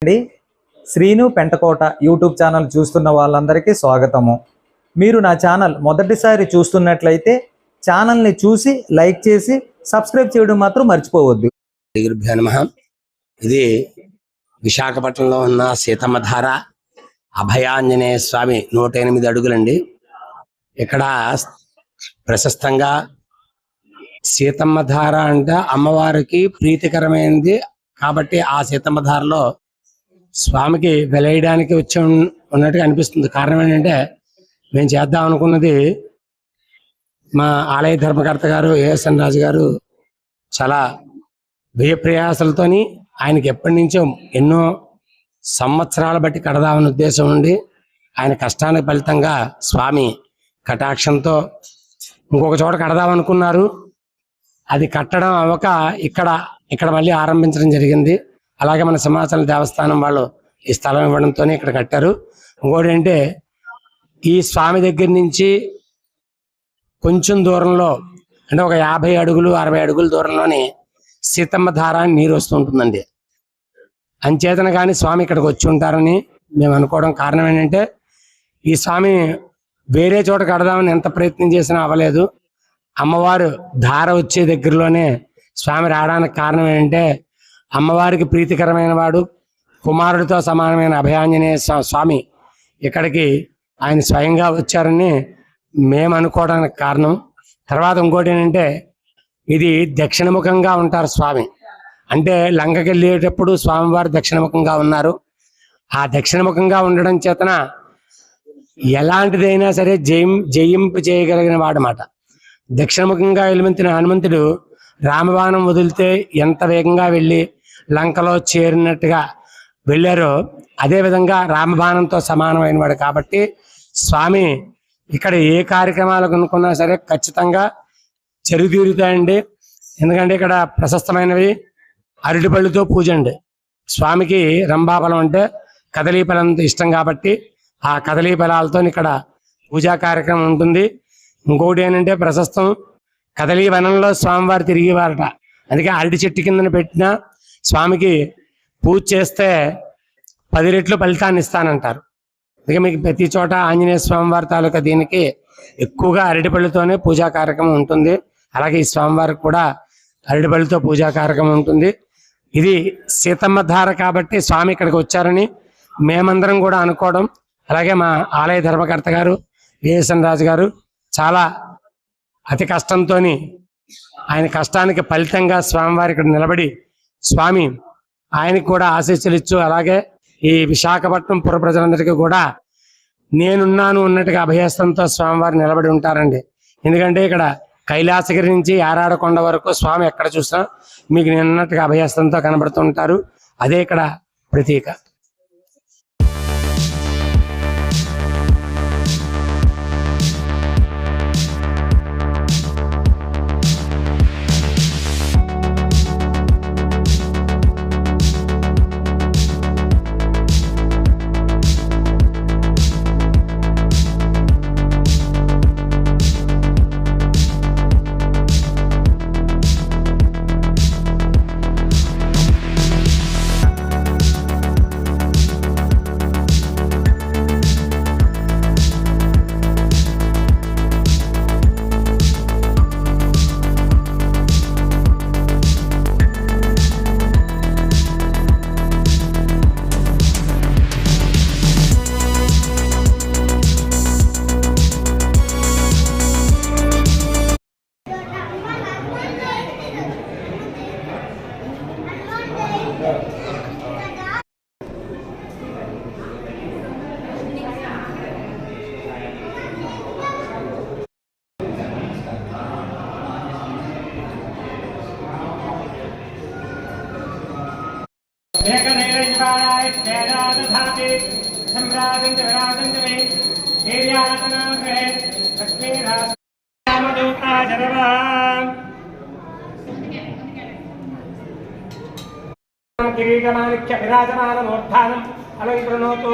అండి Srinu Pentakota YouTube channel చూస్తున్న వాళ్ళందరికీ స్వాగతము. మీరు నా ఛానల్ మొదటిసారి చూస్తున్నట్లయితే ఛానల్ని చూసి లైక్ చేసి సబ్స్క్రైబ్ చేయడం మాత్రం మర్చిపోవద్దు. ఇది విశాఖపట్నంలో ఉన్న సీతమ్మధార అభయాంజనేయ స్వామి 108 అడుగులండి. ఇక్కడ ప్రశస్తంగా సీతమ్మధార అంటే అమ్మవారికి ప్రీతికరమైనది కాబట్టి ఆ సీతమ్మధారలో స్వామికి వెలయడానికి వచ్చి ఉన్నట్టుగా అనిపిస్తుంది. కారణం ఏంటంటే మేము చేద్దాం అనుకున్నది మా ఆలయ ధర్మకర్త గారు ఏఎస్ఎన్ రాజు గారు చాలా వ్యయ ప్రయాసాలతోని ఆయనకి ఎప్పటి నుంచో ఎన్నో సంవత్సరాల బట్టి కడదామని ఉద్దేశం ఉండి ఆయన కష్టానికి ఫలితంగా స్వామి కటాక్షంతో ఇంకొక చోట కడదామనుకున్నారు. అది కట్టడం అవ్వక ఇక్కడ మళ్ళీ ఆరంభించడం జరిగింది. అలాగే మన సింహాచలం దేవస్థానం వాళ్ళు ఈ స్థలం ఇవ్వడంతో ఇక్కడ కట్టారు. ఇంకోటి అంటే ఈ స్వామి దగ్గర నుంచి కొంచెం దూరంలో అంటే ఒక 50 అడుగులు 60 అడుగుల దూరంలోనే సీతమ్మధార నీరు వస్తుంటుందండి. అంచేతన కానీ స్వామి ఇక్కడికి వచ్చి ఉంటారని మేము అనుకోవడం. కారణం ఏంటంటే ఈ స్వామి వేరే చోట కడదామని ఎంత ప్రయత్నం చేసినా అవ్వలేదు. అమ్మవారు ధార వచ్చే దగ్గరలోనే స్వామి రావడానికి కారణం ఏంటంటే అమ్మవారికి ప్రీతికరమైన వాడు, కుమారుడితో సమానమైన అభయాంజనేయ స్వామి ఇక్కడికి ఆయన స్వయంగా వచ్చారని మేము అనుకోవడానికి కారణం. తర్వాత ఇంకోటి ఏంటంటే ఇది దక్షిణముఖంగా ఉంటారు స్వామి. అంటే లంకకి వెళ్ళేటప్పుడు స్వామివారు దక్షిణముఖంగా ఉన్నారు. ఆ దక్షిణముఖంగా ఉండడం చేతన ఎలాంటిదైనా సరే జయింపు చేయగలిగిన వాడనమాట. దక్షిణముఖంగా వెలుమంతిన హనుమంతుడు రామబాణం వదిలితే ఎంత వేగంగా వెళ్ళి లంకలో చేరినట్టుగా వెళ్ళారో అదేవిధంగా రామబాణంతో సమానమైన వాడు కాబట్టి స్వామి ఇక్కడ ఏ కార్యక్రమాలు అనుకున్నా సరే ఖచ్చితంగా తీరుతాయండి. ఎందుకంటే ఇక్కడ ప్రశస్తమైనవి అరటిపళ్ళుతో పూజ అండి. స్వామికి రంభాఫలం అంటే కదలీఫలంతో ఇష్టం కాబట్టి ఆ కదలీఫలాలతో ఇక్కడ పూజా కార్యక్రమం ఉంటుంది. ఇంకోటి ఏంటంటే ప్రశస్తం కదలీ వనంలో స్వామివారు తిరిగేవారట. అందుకే అరటి చెట్టు కిందన పెట్టిన స్వామికి పూజ చేస్తే 10 రెట్లు ఫలితాన్ని ఇస్తానంటారు. అందుకే మీకు ప్రతి చోట ఆంజనేయ స్వామివారి తాలూకా దీనికి ఎక్కువగా అరటిపళ్ళుతోనే పూజా కార్యక్రమం ఉంటుంది. అలాగే ఈ స్వామివారికి కూడా అరటిపళ్ళుతో పూజా కార్యక్రమం ఉంటుంది. ఇది సీతమ్మధార కాబట్టి స్వామి ఇక్కడికి వచ్చారని మేమందరం కూడా అనుకోవడం. అలాగే మా ఆలయ ధర్మకర్త గారు ఏఎస్ఎన్ రాజు గారు చాలా అతి కష్టంతో ఆయన కష్టానికి ఫలితంగా స్వామివారి ఇక్కడ నిలబడి స్వామి ఆయనకు కూడా ఆశీస్సులు ఇచ్చు. అలాగే ఈ విశాఖపట్నం పుర ప్రజలందరికీ కూడా నేనున్నాను ఉన్నట్టుగా అభయస్తంతో స్వామివారు నిలబడి ఉంటారండి. ఎందుకంటే ఇక్కడ కైలాసగిరి నుంచి యారాడకొండ వరకు స్వామి ఎక్కడ చూసినా మీకు నేనున్నట్టుగా అభయస్తంతో కనబడుతూ ఉంటారు. అదే ఇక్కడ ప్రతీక. కిరీటమానిక్య విరాజమానమూర్ధానం అలంకృణోతు